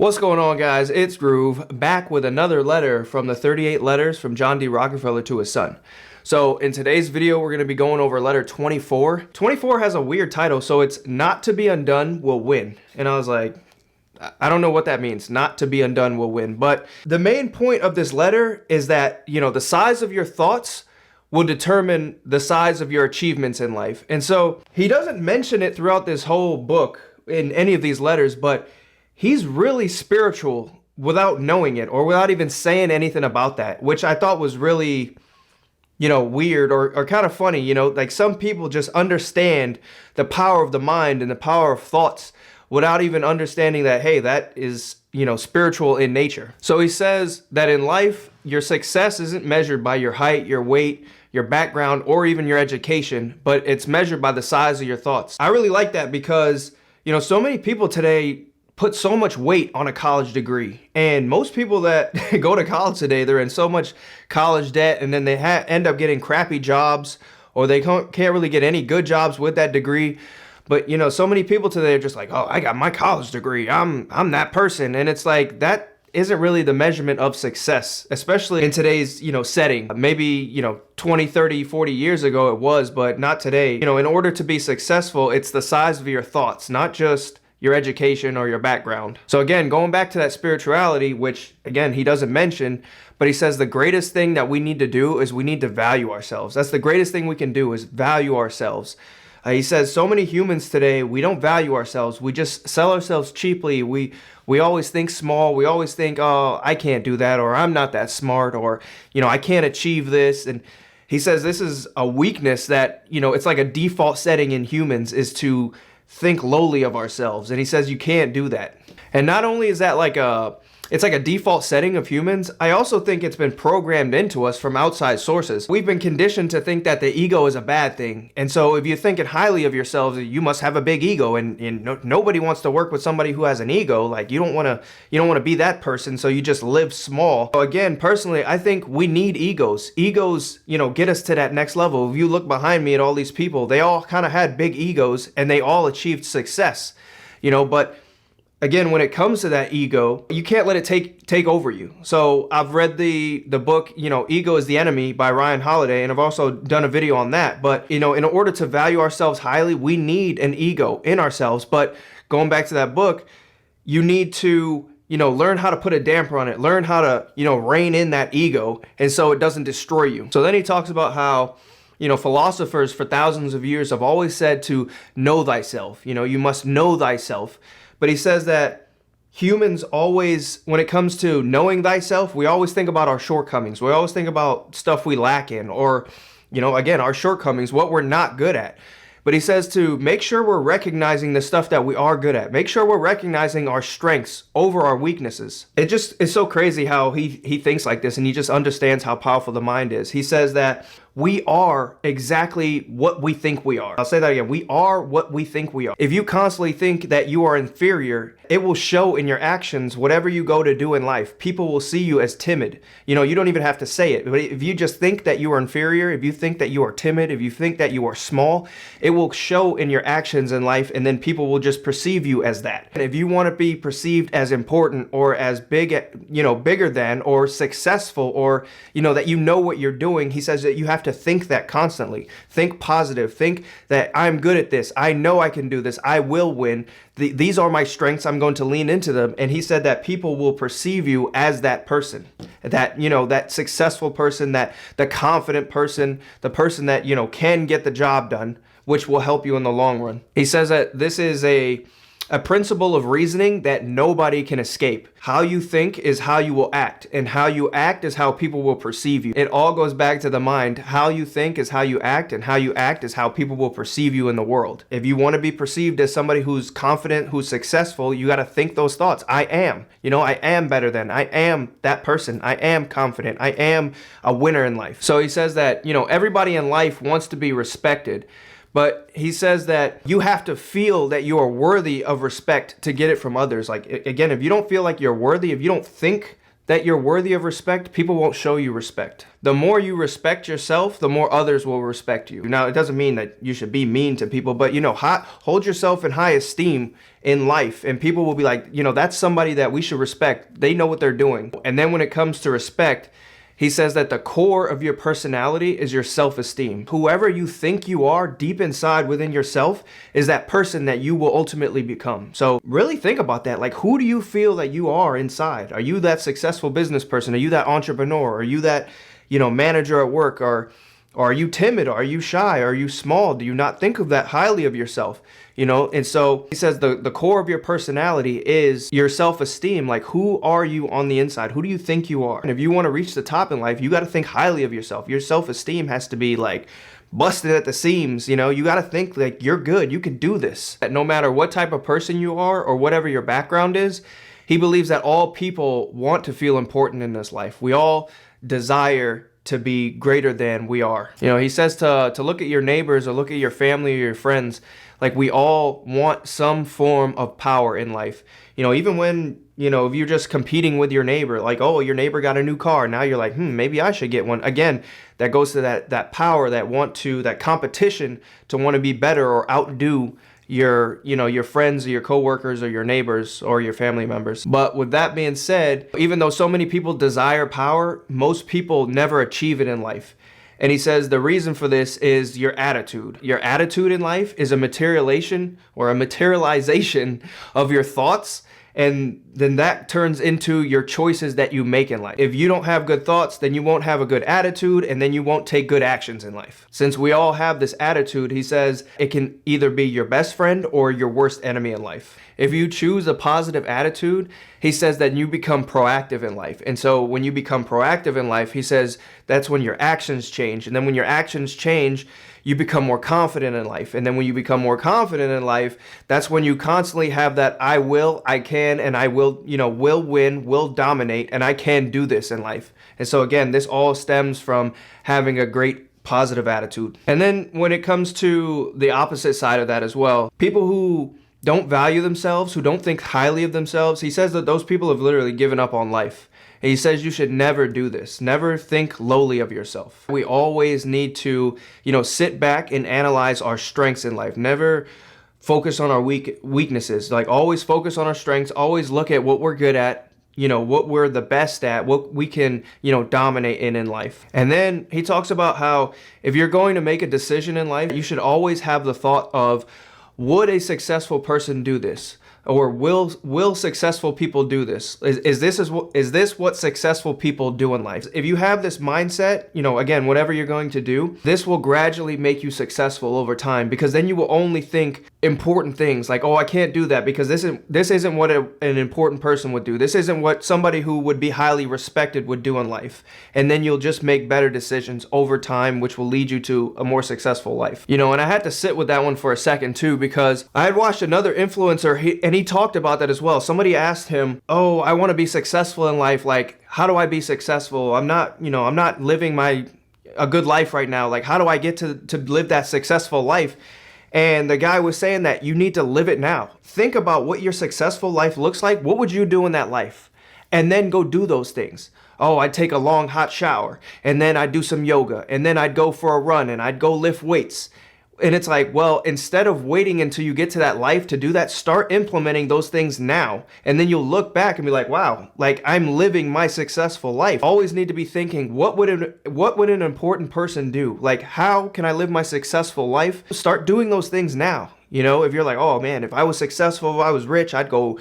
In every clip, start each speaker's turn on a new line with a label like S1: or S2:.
S1: What's going on, guys? It's Groove, back with another letter from the 38 letters from J.D Rockefeller to his son. So in today's video, we're going to be going over letter 24. 24 has a weird title, so it's "Not to be undone will win." And I was like, I don't know what that means. Not to be undone will win. But the main point of this letter is that, the size of your thoughts will determine the size of your achievements in life. And so he doesn't mention it throughout this whole book in any of these letters, but he's really spiritual without knowing it or without even saying anything about that, which I thought was really, weird or kind of funny. Like some people just understand the power of the mind and the power of thoughts without even understanding that, hey, that is, spiritual in nature. So he says that in life, your success isn't measured by your height, your weight, your background, or even your education, but it's measured by the size of your thoughts. I really like that because, so many people today put so much weight on a college degree. And most people that go to college today, they're in so much college debt, and then they end up getting crappy jobs, or they can't really get any good jobs with that degree. But, so many people today are just like, oh, I got my college degree. I'm that person. And it's like, that isn't really the measurement of success, especially in today's, setting. Maybe, 20, 30, 40 years ago it was, but not today. In order to be successful, it's the size of your thoughts, not just your education or your background. So again, going back to that spirituality, which again, he doesn't mention, but he says the greatest thing that we need to do is we need to value ourselves. That's the greatest thing we can do, is value ourselves. He says so many humans today, we don't value ourselves. We just sell ourselves cheaply. We always think small. We always think, oh, I can't do that, or I'm not that smart, or, I can't achieve this. And he says this is a weakness that, it's like a default setting in humans, is to think lowly of ourselves. And he says you can't do that. And not only is that it's like a default setting of humans, I also think it's been programmed into us from outside sources. We've been conditioned to think that the ego is a bad thing. And so if you're thinking highly of yourselves, you must have a big ego, and nobody wants to work with somebody who has an ego. Like you don't want to be that person, so you just live small. So again, personally, I think we need egos. Egos, get us to that next level. If you look behind me at all these people, they all kind of had big egos and they all achieved success, but again, when it comes to that ego, you can't let it take over you. So I've read the book, Ego is the Enemy by Ryan Holiday, and I've also done a video on that. But, in order to value ourselves highly, we need an ego in ourselves. But going back to that book, you need to, learn how to put a damper on it, learn how to, rein in that ego, and so it doesn't destroy you. So then he talks about how, philosophers for thousands of years have always said to know thyself. You must know thyself. But he says that humans always, when it comes to knowing thyself, we always think about our shortcomings. We always think about stuff we lack in, or, again, our shortcomings, what we're not good at. But he says to make sure we're recognizing the stuff that we are good at. Make sure we're recognizing our strengths over our weaknesses. It just is so crazy how he thinks like this, and he just understands how powerful the mind is. He says that we are exactly what we think we are. I'll say that again. We are what we think we are. If you constantly think that you are inferior, it will show in your actions. Whatever you go to do in life, people will see you as timid. You don't even have to say it. But if you just think that you are inferior, if you think that you are timid, if you think that you are small, it will show in your actions in life, and then people will just perceive you as that. And if you want to be perceived as important or as big, bigger than, or successful, or, that what you're doing, he says that you have to think that constantly. Think positive. Think that I'm good at this. I know I can do this. I will win. These are my strengths. I'm going to lean into them. And he said that people will perceive you as that person, that, that successful person, that the confident person, the person that, can get the job done, which will help you in the long run. He says that this is a principle of reasoning that nobody can escape. How you think is how you will act, and how you act is how people will perceive you. It all goes back to the mind. How you think is how you act, and how you act is how people will perceive you in the world. If you want to be perceived as somebody who's confident, who's successful, you got to think those thoughts. I am. I am better than. I am that person. I am confident. I am a winner in life. So he says that, everybody in life wants to be respected. But he says that you have to feel that you are worthy of respect to get it from others. Like, again, if you don't feel like you're worthy, if you don't think that you're worthy of respect, people won't show you respect. The more you respect yourself, the more others will respect you. Now, it doesn't mean that you should be mean to people, but hold yourself in high esteem in life, and people will be like, that's somebody that we should respect. They know what they're doing. And then when it comes to respect, he says that the core of your personality is your self-esteem. Whoever you think you are deep inside within yourself is that person that you will ultimately become. So really think about that. Like, who do you feel that you are inside? Are you that successful business person? Are you that entrepreneur? Are you that, manager at work? Or are you timid? Are you shy? Are you small? Do you not think of that highly of yourself? And so he says the core of your personality is your self-esteem. Like, who are you on the inside? Who do you think you are? And if you want to reach the top in life, you got to think highly of yourself. Your self-esteem has to be like busted at the seams. You got to think like you're good. You can do this. That no matter what type of person you are or whatever your background is, he believes that all people want to feel important in this life. We all desire to be greater than we are. He says to look at your neighbors or look at your family or your friends. Like, we all want some form of power in life. Even when, if you're just competing with your neighbor, like, oh, your neighbor got a new car. Now you're like, maybe I should get one. Again, that goes to that power, that competition to want to be better or outdo your friends or your coworkers or your neighbors or your family members. But with that being said, even though so many people desire power, most people never achieve it in life. And he says the reason for this is your attitude. Your attitude in life is a materialization of your thoughts. And then that turns into your choices that you make in life. If you don't have good thoughts, then you won't have a good attitude, and then you won't take good actions in life. Since we all have this attitude, he says it can either be your best friend or your worst enemy in life. If you choose a positive attitude, he says that you become proactive in life. And so when you become proactive in life, he says that's when your actions change. And then when your actions change, you become more confident in life. And then when you become more confident in life, that's when you constantly have that I will, I can, and I will win, will dominate, and I can do this in life. And so again, this all stems from having a great positive attitude. And then when it comes to the opposite side of that as well, people who don't value themselves, who don't think highly of themselves, he says that those people have literally given up on life. And he says you should never do this. Never think lowly of yourself. We always need to, sit back and analyze our strengths in life. Never focus on our weaknesses. Like, always focus on our strengths. Always look at what we're good at, what we're the best at, what we can, dominate in life. And then he talks about how if you're going to make a decision in life, you should always have the thought of, would a successful person do this? Or will successful people do this? Is this what successful people do in life? If you have this mindset, again, whatever you're going to do, this will gradually make you successful over time, because then you will only think important things like, oh, I can't do that because this isn't what an important person would do. This isn't what somebody who would be highly respected would do in life. And then you'll just make better decisions over time, which will lead you to a more successful life. And I had to sit with that one for a second too, because I had watched another influencer, and he talked about that as well. Somebody asked him, oh, I want to be successful in life. Like, how do I be successful? I'm not living a good life right now. Like, how do I get to live that successful life? And the guy was saying that you need to live it now. Think about what your successful life looks like. What would you do in that life? And then go do those things. Oh, I'd take a long hot shower, and then I'd do some yoga, and then I'd go for a run, and I'd go lift weights. And it's like, well, instead of waiting until you get to that life to do that, start implementing those things now. And then you'll look back and be like, wow, like, I'm living my successful life. Always need to be thinking, what would an important person do? Like, how can I live my successful life? Start doing those things now. If you're like, oh man, if I was successful, if I was rich, I'd go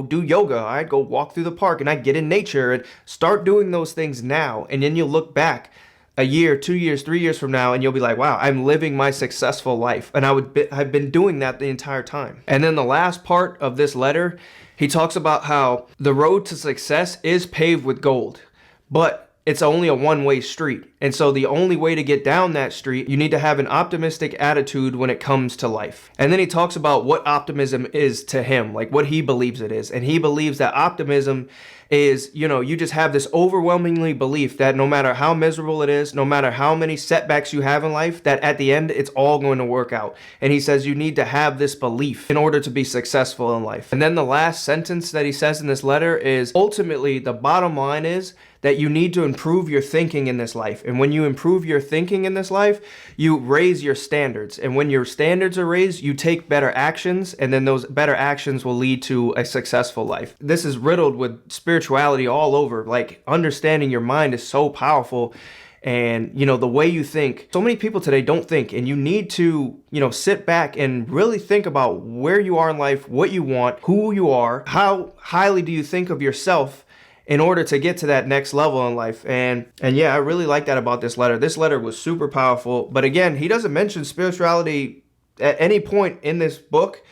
S1: do yoga. I'd go walk through the park, and I'd get in nature, and start doing those things now. And then you'll look back a year, 2 years, 3 years from now, and you'll be like, wow, I'm living my successful life. And I've been doing that the entire time. And then the last part of this letter, he talks about how the road to success is paved with gold. But it's only a one-way street. And so the only way to get down that street, you need to have an optimistic attitude when it comes to life. And then he talks about what optimism is to him, like what he believes it is. And he believes that optimism is, you just have this overwhelmingly belief that no matter how miserable it is, no matter how many setbacks you have in life, that at the end, it's all going to work out. And he says you need to have this belief in order to be successful in life. And then the last sentence that he says in this letter is, ultimately, the bottom line is that you need to improve your thinking in this life. And when you improve your thinking in this life, you raise your standards. And when your standards are raised, you take better actions, and then those better actions will lead to a successful life. This is riddled with spirituality all over. Like, understanding your mind is so powerful. And, the way you think, so many people today don't think, and you need to, sit back and really think about where you are in life, what you want, who you are, how highly do you think of yourself in order to get to that next level in life. And yeah, I really like that about this letter. This letter was super powerful. But again, he doesn't mention spirituality at any point in this book,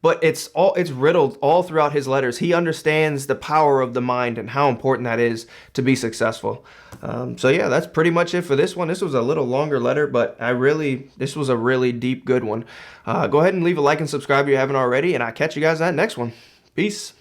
S1: but it's riddled all throughout his letters. He understands the power of the mind and how important that is to be successful. So yeah, that's pretty much it for this one. This was a little longer letter, but this was a really deep, good one. Go ahead and leave a like and subscribe if you haven't already, and I'll catch you guys in that next one. Peace.